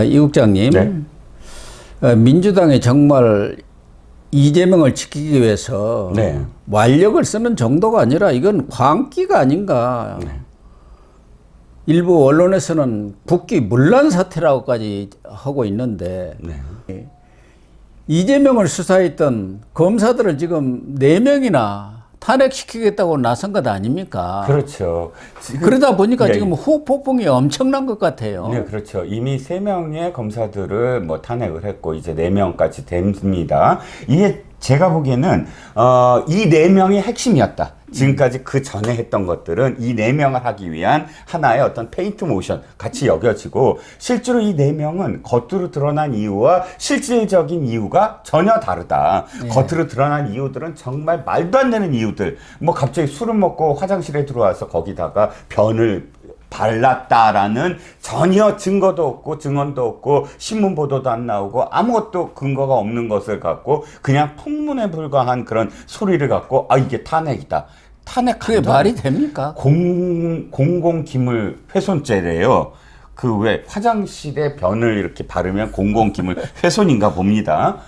이 국장님, 네. 민주당이 정말 이재명을 지키기 위해서 네. 완력을 쓰는 정도가 아니라 이건 광기가 아닌가. 네. 일부 언론에서는 국기 문란 사태라고까지 하고 있는데 네. 이재명을 수사했던 검사들을 지금 4명이나 탄핵시키겠다고 나선 것 아닙니까? 그렇죠. 그러다 보니까 네. 지금 후폭풍이 엄청난 것 같아요. 네, 그렇죠. 이미 3명의 검사들을 뭐 탄핵을 했고 이제 4명까지 됩니다. 이게 제가 보기에는 이 4명이 핵심이었다. 지금까지 그 전에 했던 것들은 이 4명을 하기 위한 하나의 어떤 페인트 모션 같이 여겨지고, 실제로 이 4명은 겉으로 드러난 이유와 실질적인 이유가 전혀 다르다. 네. 겉으로 드러난 이유들은 정말 말도 안 되는 이유들. 뭐 갑자기 술을 먹고 화장실에 들어와서 거기다가 변을 발랐다라는 전혀 증거도 없고 증언도 없고 신문 보도도 안 나오고 아무것도 근거가 없는 것을 갖고 그냥 풍문에 불과한 그런 소리를 갖고 이게 탄핵이다. 그게 말이 됩니까? 공공기물 훼손죄래요. 그 왜 화장실에 변을 이렇게 바르면 공공기물 훼손인가 봅니다.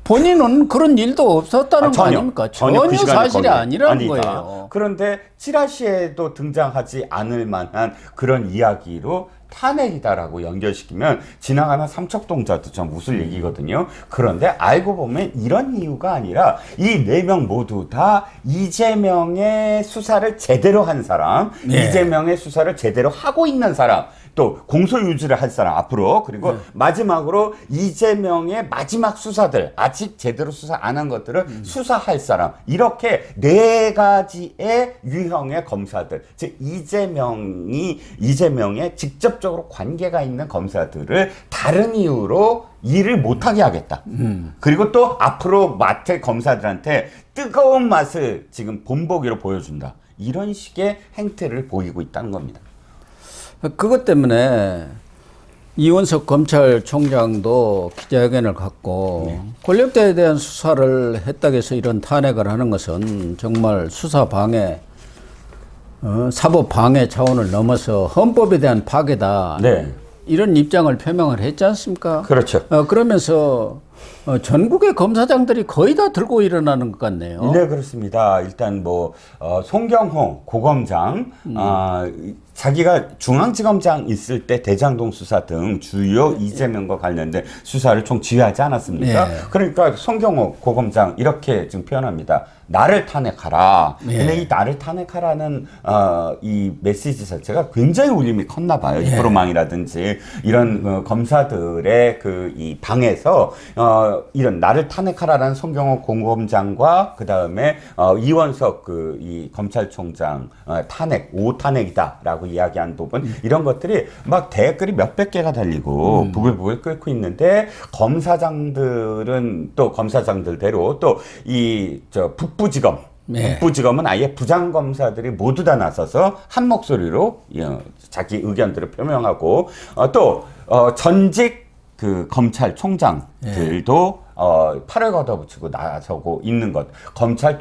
본인은 그런 일도 없었다는 거 아닙니까? 전혀 그 시간에 사실이 거기 아니라는 아니다. 거예요. 그런데 찌라시에도 등장하지 않을 만한 그런 이야기로 탄핵이다라고 연결시키면 지나가는 삼척동자도 좀 웃을 얘기거든요. 그런데 알고 보면 이런 이유가 아니라 이 4명 모두 다 이재명의 수사를 제대로 한 사람, 네. 이재명의 수사를 제대로 하고 있는 사람, 또 공소 유지를 할 사람 앞으로, 그리고 마지막으로 이재명의 마지막 수사들, 아직 제대로 수사 안 한 것들을 수사할 사람, 이렇게 4가지의 유형의 검사들, 즉 이재명에 직접적으로 관계가 있는 검사들을 다른 이유로 일을 못하게 하겠다. 그리고 또 앞으로 맡을 검사들한테 뜨거운 맛을 지금 본보기로 보여준다. 이런 식의 행태를 보이고 있다는 겁니다. 그것 때문에 이원석 검찰총장도 기자회견을 갖고 권력자에 대한 수사를 했다고 해서 이런 탄핵을 하는 것은 정말 수사 방해, 사법 방해 차원을 넘어서 헌법에 대한 파괴다. 네. 이런 입장을 표명을 했지 않습니까? 그렇죠. 그러면서 전국의 검사장들이 거의 다 들고 일어나는 것 같네요. 네, 그렇습니다. 일단 송경호 고검장, 자기가 중앙지검장 있을 때 대장동 수사 등 주요 이재명과 관련된 수사를 총 지휘하지 않았습니까? 네. 그러니까 송경호 고검장 이렇게 지금 표현합니다. 나를 탄핵하라. 네. 근데 이 나를 탄핵하라는 이 메시지 자체가 굉장히 울림이 컸나 봐요. 네. 이프로망이라든지 이런 검사들의 이 방에서 이런 나를 탄핵하라는 송경호 고검장과 그 다음에 이원석 이 검찰총장 탄핵, 5탄핵이다라고 이야기한 부분, 이런 것들이 막 댓글이 몇백 개가 달리고 부글부글 끓고 있는데, 검사장들은 또 검사장들대로 또 북부지검, 네. 북부지검은 아예 부장검사들이 모두 다 나서서 한 목소리로 자기 의견들을 표명하고, 또 전직 그 검찰총장들도 팔을 걷어붙이고 나서고 있는 것, 검찰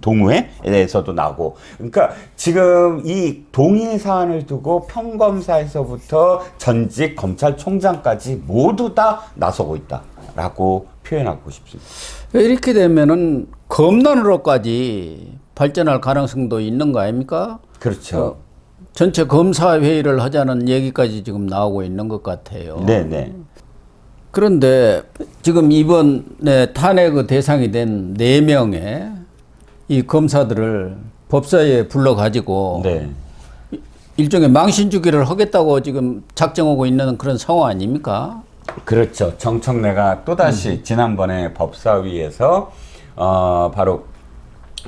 동의회에서도 나고, 그러니까 지금 이 동의 사안을 두고 평검사에서부터 전직 검찰총장까지 모두 다 나서고 있다라고 표현하고 싶습니다. 이렇게 되면은 검난으로까지 발전할 가능성도 있는 거 아닙니까? 그렇죠. 전체 검사회의를 하자는 얘기까지 지금 나오고 있는 것 같아요. 네네. 그런데 지금 이번에 탄핵의 대상이 된 4명의 이 검사들을 법사위에 불러가지고 네. 일종의 망신주기를 하겠다고 지금 작정하고 있는 그런 상황 아닙니까? 그렇죠. 정청래가 또다시 지난번에 법사위에서 바로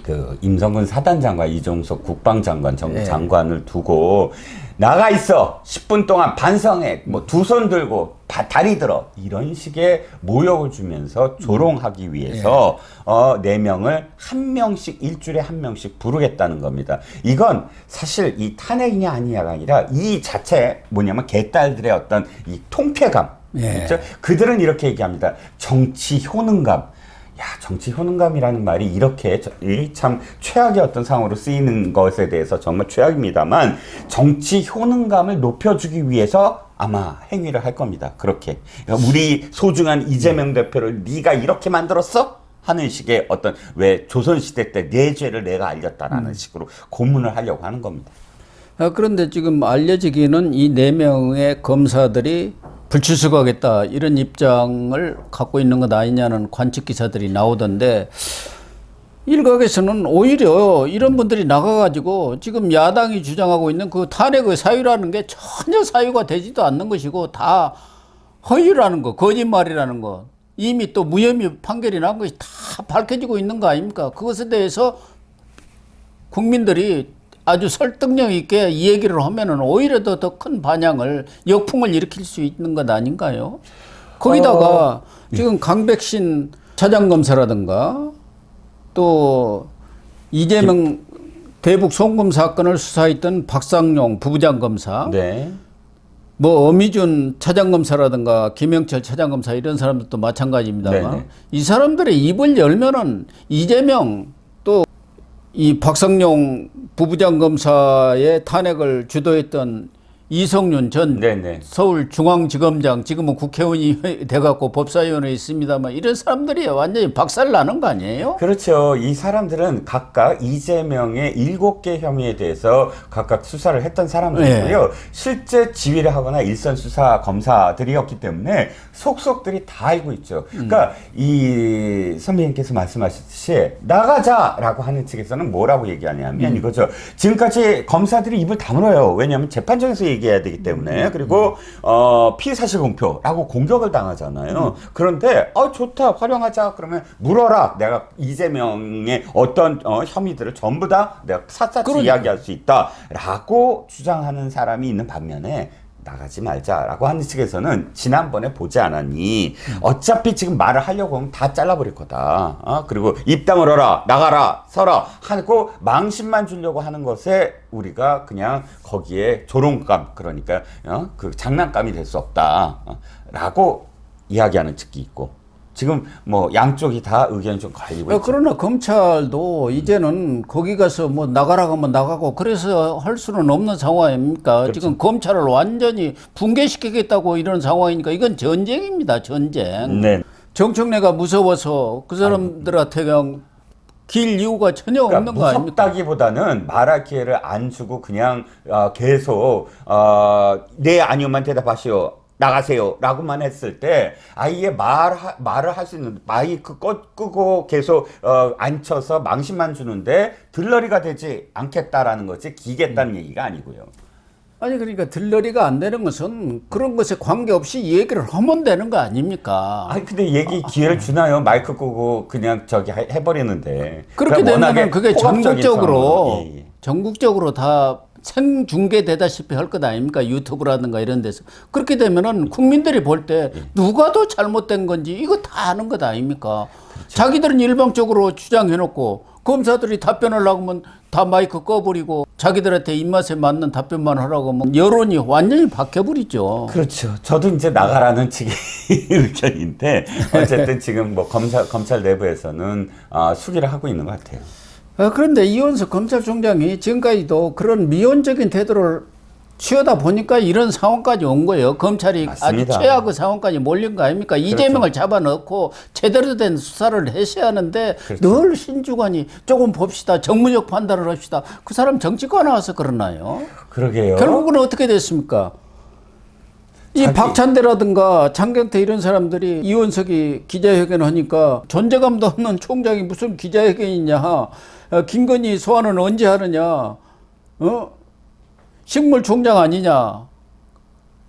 그 임성근 사단장과 이종석 국방장관 장관을 두고 나가 있어 10분 동안 반성해, 두 손 들고 다리 들어, 이런 식의 모욕을 주면서 조롱하기 위해서 4명을 한 명씩, 일주일에 한 명씩 부르겠다는 겁니다. 이건 사실 이 탄핵이냐 아니냐가 아니라 이 자체 뭐냐면 개딸들의 어떤 이 통쾌감. 그렇죠? 그들은 이렇게 얘기합니다. 정치 효능감. 정치 효능감이라는 말이 이렇게 참 최악의 어떤 상황으로 쓰이는 것에 대해서 정말 최악입니다만, 정치 효능감을 높여주기 위해서 아마 행위를 할 겁니다. 그렇게. 그러니까 우리 소중한 이재명 대표를 네가 이렇게 만들었어? 하는 식의 어떤 왜 조선시대 때 내 죄를 내가 알렸다라는 식으로 고문을 하려고 하는 겁니다. 그런데 지금 알려지기는 이 4명의 검사들이 불출석하겠다 이런 입장을 갖고 있는 것 아니냐는 관측 기사들이 나오던데 일각에서는 오히려 이런 분들이 나가가지고 지금 야당이 주장하고 있는 그 탄핵의 사유라는 게 전혀 사유가 되지도 않는 것이고 다 허위라는 거, 거짓말이라는 거, 이미 또 무혐의 판결이 난 것이 다 밝혀지고 있는 거 아닙니까? 그것에 대해서 국민들이 아주 설득력 있게 이 얘기를 하면은 오히려 더 큰 반향을, 역풍을 일으킬 수 있는 것 아닌가요? 거기다가 지금 강백신 차장검사라든가 또 이재명 대북 송금 사건을 수사했던 박상용 부부장검사, 네. 뭐 어미준 차장검사라든가 김영철 차장검사 이런 사람들도 마찬가지입니다만 네네. 이 사람들의 입을 열면은 이재명 또 이 박상용 부부장검사의 탄핵을 주도했던 이성윤 전 네네. 서울중앙지검장, 지금은 국회의원이 돼갖고 법사위원회에 있습니다만 이런 사람들이 완전히 박살나는 거 아니에요? 그렇죠. 이 사람들은 각각 이재명의 7개 혐의에 대해서 각각 수사를 했던 사람들이고요. 실제 지휘를 하거나 일선 수사 검사들이었기 때문에 속속들이 다 알고 있죠. 그러니까 이 선배님께서 말씀하셨듯이 나가자라고 하는 측에서는 뭐라고 얘기하냐면 이거죠. 지금까지 검사들이 입을 다물어요. 왜냐하면 재판정에서 얘기해야 되기 때문에. 그리고 피의사실 공표라고 공격을 당하잖아요. 그런데 좋다, 활용하자. 그러면 물어라. 내가 이재명의 어떤 혐의들을 전부 다 내가 샅샅이 이야기할 수 있다라고 주장하는 사람이 있는 반면에 나가지 말자라고 하는 측에서는 지난번에 보지 않았니? 어차피 지금 말을 하려고 하면 다 잘라버릴 거다. 그리고 입 다물어라, 나가라, 서라 하고 망신만 주려고 하는 것에 우리가 그냥 거기에 조롱감, 그러니까 그 장난감이 될 수 없다라고 이야기하는 측이 있고. 지금 뭐 양쪽이 다 의견이 좀 갈리고 있죠. 그러나 검찰도 이제는 거기 가서 뭐 나가라고 하면 나가고 그래서 할 수는 없는 상황 아닙니까? 그렇죠. 지금 검찰을 완전히 붕괴시키겠다고 이런 상황이니까 이건 전쟁입니다. 전쟁. 네. 정청래가 무서워서 그 사람들한테 그냥 길 이유가 전혀 없는 거 아닙니까? 무섭다기보다는 말할 기회를 안 주고 그냥 계속 네 아니요만 대답하시오. 나가세요 라고만 했을 때 아예 말을 할 수 있는 마이크 끄고 계속 앉혀서 망신만 주는데 들러리가 되지 않겠다라는 거지 기겠다는 얘기가 아니고요. 아니 그러니까 들러리가 안 되는 것은 그런 것에 관계없이 얘기를 하면 되는 거 아닙니까? 아니 근데 얘기 기회를 주나요? 마이크 끄고 그냥 저기 해버리는데 그렇게 되면 그게 포괄적인 전국적으로 상황으로. 예. 전국적으로 다 생중계되다시피 할 것 아닙니까? 유튜브라든가 이런 데서. 그렇게 되면은 국민들이 볼 때 누가 더 잘못된 건지 이거 다 아는 것 아닙니까? 그렇죠. 자기들은 일방적으로 주장해놓고 검사들이 답변을 하면 다 마이크 꺼버리고 자기들한테 입맛에 맞는 답변만 하라고 하면 여론이 완전히 바뀌어버리죠. 그렇죠. 저도 이제 나가라는 측의 의견인데 어쨌든 지금 뭐 검찰 내부에서는 수기를 하고 있는 것 같아요. 그런데 이원석 검찰총장이 지금까지도 그런 미온적인 태도를 취하다 보니까 이런 상황까지 온 거예요. 검찰이 맞습니다. 아주 최악의 상황까지 몰린 거 아닙니까? 그렇죠. 이재명을 잡아넣고 제대로 된 수사를 했어야 하는데 그렇죠. 늘 신주관이 조금 봅시다. 정무적 판단을 합시다. 그 사람 정치과 나와서 그러나요? 그러게요. 결국은 어떻게 됐습니까? 이 박찬대라든가 장경태 이런 사람들이 이원석이 기자회견을 하니까 존재감도 없는 총장이 무슨 기자회견이냐. 김건희 소환은 언제 하느냐. 식물총장 아니냐.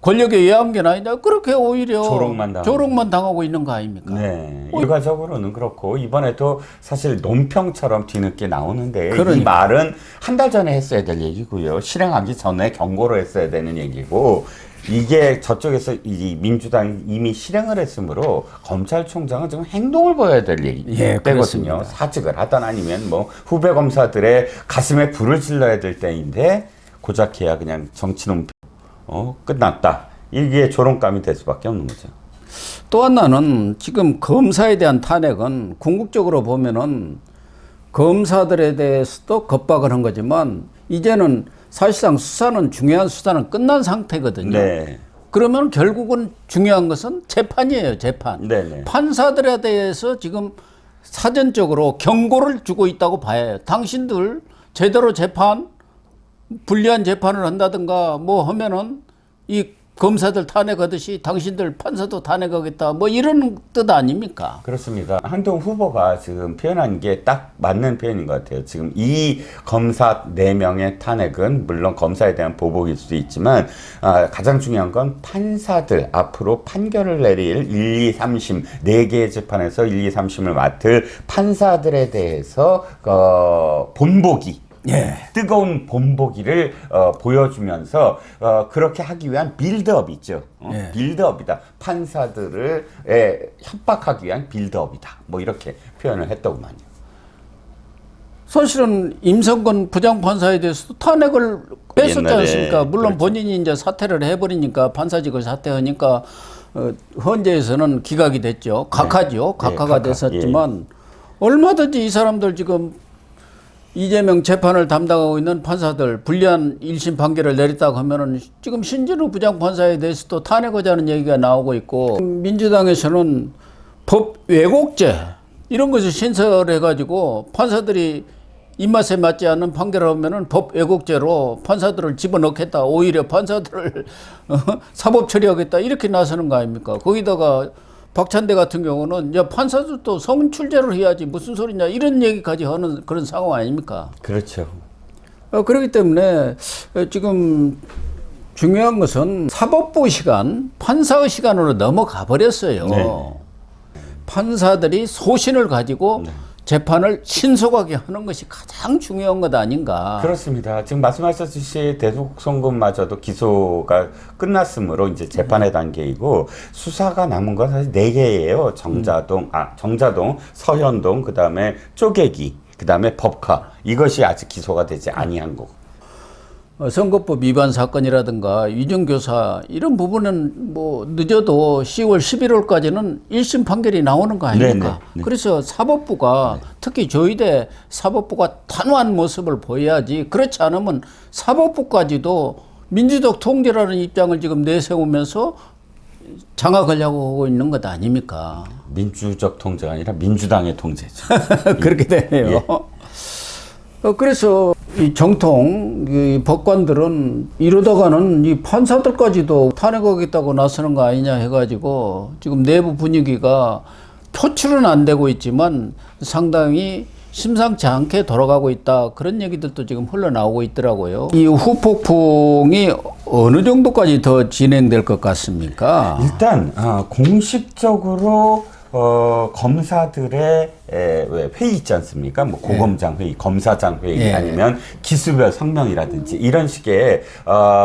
권력의 외환견 아니냐. 그렇게 오히려 조롱만 당하고 있는 거 아닙니까? 네. 결과적으로는 그렇고 이번에도 사실 논평처럼 뒤늦게 나오는데 그러니까. 이 말은 한 달 전에 했어야 될 얘기고요. 실행하기 전에 경고를 했어야 되는 얘기고 이게 저쪽에서 이 민주당이 이미 실행을 했으므로 검찰총장은 지금 행동을 보여야 될 때거든요. 사직을 하든 아니면 뭐 후배 검사들의 가슴에 불을 질러야 될 때인데 고작해야 그냥 정치 논평 끝났다. 이게 조롱감이 될 수밖에 없는 거죠. 또 하나는 지금 검사에 대한 탄핵은 궁극적으로 보면은 검사들에 대해서도 겁박을 한 거지만 이제는 사실상 수사는 중요한 수사는 끝난 상태거든요. 네. 그러면 결국은 중요한 것은 재판이에요, 재판. 네네. 판사들에 대해서 지금 사전적으로 경고를 주고 있다고 봐야 해요. 당신들 제대로 재판, 불리한 재판을 한다든가 뭐 하면은 이 검사들 탄핵하듯이 당신들 판사도 탄핵하겠다 뭐 이런 뜻 아닙니까? 그렇습니다. 한동훈 후보가 지금 표현한 게 딱 맞는 표현인 것 같아요. 지금 이 검사 4명의 탄핵은 물론 검사에 대한 보복일 수도 있지만 가장 중요한 건 판사들 앞으로 판결을 내릴 1, 2, 3심 4개의 재판에서 1, 2, 3심을 맡을 판사들에 대해서 본보기 예. 뜨거운 본보기를 보여주면서 그렇게 하기 위한 빌드업 있죠. 예. 빌드업이다. 판사들을 협박하기 위한 빌드업이다. 뭐 이렇게 표현을 했더구만요. 사실은 임성근 부장판사에 대해서도 탄핵을 뺐었지 옛날에, 않습니까? 물론 그렇죠. 본인이 이제 사퇴를 해버리니까 판사직을 사퇴하니까 헌재에서는 기각이 됐죠. 각하죠. 각하가 네, 됐었지만 얼마든지 이 사람들 지금 이재명 재판을 담당하고 있는 판사들 불리한 1심 판결을 내렸다고 하면은 지금 신진우 부장판사에 대해서도 탄핵하자는 얘기가 나오고 있고 민주당에서는 법 왜곡죄 이런 것을 신설해가지고 판사들이 입맛에 맞지 않는 판결을 하면은 법 왜곡죄로 판사들을 집어넣겠다. 오히려 판사들을 사법 처리하겠다. 이렇게 나서는 거 아닙니까? 거기다가 박찬대 같은 경우는 야 판사들도 성출제를 해야지 무슨 소리냐 이런 얘기까지 하는 그런 상황 아닙니까? 그렇죠. 그렇기 때문에 지금 중요한 것은 사법부 시간, 판사의 시간으로 넘어가 버렸어요. 네. 판사들이 소신을 가지고 재판을 신속하게 하는 것이 가장 중요한 것 아닌가. 그렇습니다. 지금 말씀하셨듯이 대북송금마저도 기소가 끝났으므로 이제 재판의 단계이고 수사가 남은 건 사실 4개예요. 정자동, 서현동, 그 다음에 쪼개기, 그 다음에 법카. 이것이 아직 기소가 되지 아니한 거고. 선거법 위반 사건이라든가 위정교사 이런 부분은 뭐 늦어도 10월, 11월까지는 1심 판결이 나오는 거 아닙니까? 네. 그래서 사법부가 특히 조희대 사법부가 단호한 모습을 보여야지 그렇지 않으면 사법부까지도 민주적 통제라는 입장을 지금 내세우면서 장악하려고 하고 있는 것 아닙니까? 민주적 통제가 아니라 민주당의 통제죠. 그렇게 되네요. 그래서 이 정통 이 법관들은 이러다가는 이 판사들까지도 탄핵하겠다고 나서는 거 아니냐 해가지고 지금 내부 분위기가 표출은 안 되고 있지만 상당히 심상치 않게 돌아가고 있다. 그런 얘기들도 지금 흘러나오고 있더라고요. 이 후폭풍이 어느 정도까지 더 진행될 것 같습니까? 일단 공식적으로 검사들의 왜 회의 있지 않습니까? 뭐 고검장 회의, 검사장 회의 아니면 기수별 성명이라든지 이런 식의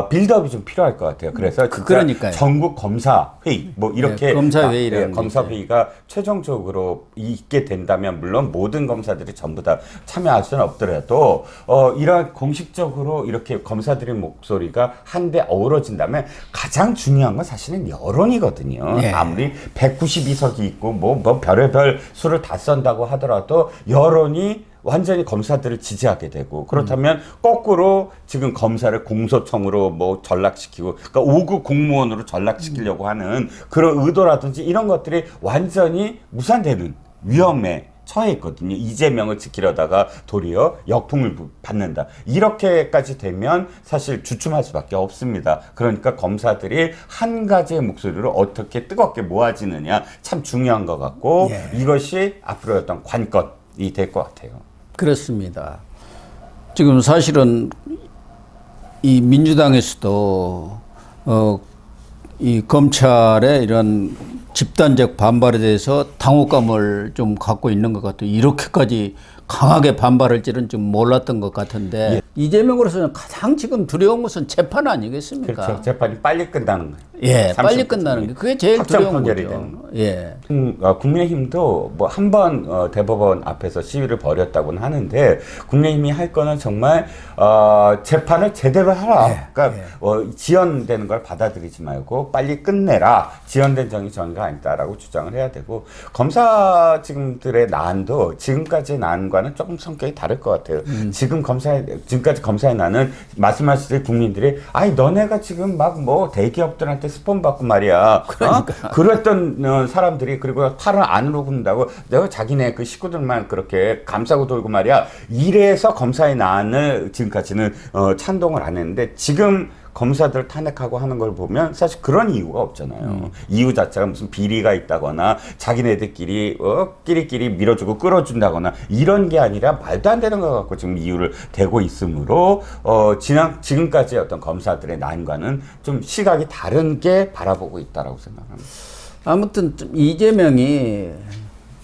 빌드업이 좀 필요할 것 같아요. 그래서 진짜 그러니까요. 전국 검사 회의 뭐 이렇게 검사 회의라는 검사 회의가 최종적으로 있게 된다면 물론 모든 검사들이 전부 다 참여할 수는 없더라도 이런 공식적으로 이렇게 검사들의 목소리가 한데 어우러진다면 가장 중요한 건 사실은 여론이거든요. 예. 아무리 192석이 있고 뭐 별의별 수를 다 쓴다고 하더라도 여론이 완전히 검사들을 지지하게 되고 그렇다면 거꾸로 지금 검사를 공소청으로 뭐 전락시키고 그러니까 5급 공무원으로 전락시키려고 하는 그런 의도라든지 이런 것들이 완전히 무산되는 위험에 처해 있거든요. 이재명을 지키려다가 도리어 역풍을 받는다. 이렇게까지 되면 사실 주춤할 수밖에 없습니다. 그러니까 검사들이 한 가지의 목소리로 어떻게 뜨겁게 모아지느냐 참 중요한 것 같고 이것이 앞으로의 어떤 관건이 될 것 같아요. 그렇습니다. 지금 사실은 이 민주당에서도 이 검찰의 이런 집단적 반발에 대해서 당혹감을 좀 갖고 있는 것 같아요. 이렇게까지 강하게 반발할 줄은 좀 몰랐던 것 같은데 이재명으로서는 가장 지금 두려운 것은 재판 아니겠습니까? 그렇죠. 재판이 빨리 끝나는 거예요. 예, 빨리 끝나는 게 그게 제일 두려운 판결이 거죠. 되는 거예요. 예. 국민의힘도 뭐 한 번 대법원 앞에서 시위를 벌였다고는 하는데 국민의힘이 할 거는 정말 재판을 제대로 하라. 그러니까 지연되는 걸 받아들이지 말고 빨리 끝내라. 지연된 정의 정의가 아니다라고 주장을 해야 되고 검사 지금들의 난도 지금까지의 난과 검사들과는 조금 성격이 다를 것 같아요. 지금까지 검사에 나는 말씀하시듯이 국민들이 아이 너네가 지금 막 뭐 대기업들한테 스폰 받고 말이야. 그러니까. 그랬던 사람들이 그리고 팔을 안으로 굽는다고 내가 자기네 그 식구들만 그렇게 감싸고 돌고 말이야. 이래서 검사의 난을 지금까지는 찬동을 안 했는데 지금 검사들 탄핵하고 하는 걸 보면 사실 그런 이유가 없잖아요. 이유 자체가 무슨 비리가 있다거나 자기네들끼리 끼리끼리 밀어주고 끌어준다거나 이런 게 아니라 말도 안 되는 거 갖고 지금 이유를 대고 있으므로 지금까지 어떤 검사들의 난과는 좀 시각이 다른 게 바라보고 있다라고 생각합니다. 아무튼 좀 이재명이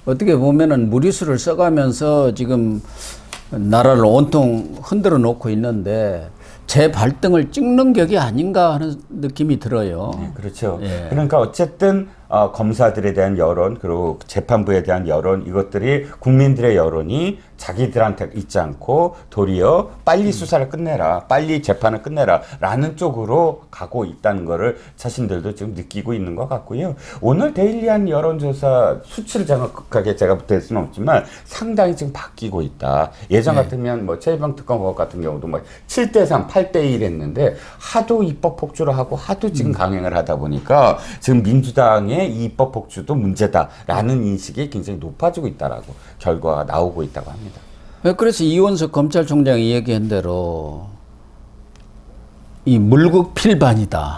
어떻게 보면은 무리수를 써가면서 지금 나라를 온통 흔들어 놓고 있는데 제 발등을 찍는 격이 아닌가 하는 느낌이 들어요. 네, 그렇죠. 예. 그러니까 어쨌든 검사들에 대한 여론 그리고 재판부에 대한 여론 이것들이 국민들의 여론이 자기들한테 있지 않고 도리어 빨리 수사를 끝내라, 빨리 재판을 끝내라 라는 쪽으로 가고 있다는 거를 자신들도 지금 느끼고 있는 것 같고요. 오늘 데일리한 여론조사 수치를 정확하게 제가 될 수는 없지만 상당히 지금 바뀌고 있다. 예전 같으면 뭐 최일병 특검 같은 경우도 뭐 7대3, 8대1 했는데 하도 입법 폭주를 하고 하도 지금 강행을 하다 보니까 지금 민주당의 이 입법 폭주도 문제다라는 인식이 굉장히 높아지고 있다라고 결과가 나오고 있다고 합니다. 그래서 이원석 검찰총장이 얘기한 대로 이 물극필반이다.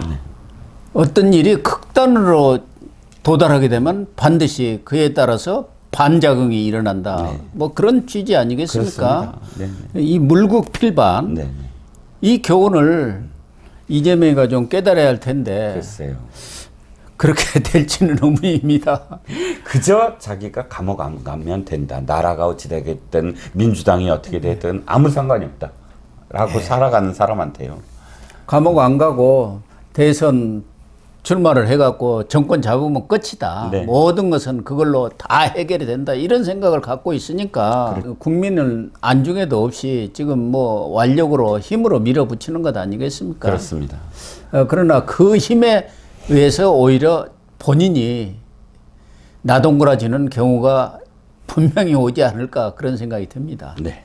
어떤 일이 극단으로 도달하게 되면 반드시 그에 따라서 반작용이 일어난다. 뭐 그런 취지 아니겠습니까? 이 물극필반 네. 이 교훈을 이재명이가 좀 깨달아야 할 텐데 글쎄요. 그렇게 될지는 의문입니다. 그저 자기가 감옥 안 가면 된다. 나라가 어찌 되겠든 민주당이 어떻게 되든 아무 상관이 없다. 라고 살아가는 사람한테요. 감옥 안 가고 대선 출마를 해갖고 정권 잡으면 끝이다. 네. 모든 것은 그걸로 다 해결이 된다. 이런 생각을 갖고 있으니까 국민을 안중에도 없이 지금 뭐 완력으로 힘으로 밀어붙이는 것 아니겠습니까? 그렇습니다. 그러나 그 힘에 의해서 오히려 본인이 나동그라지는 경우가 분명히 오지 않을까 그런 생각이 듭니다. 네.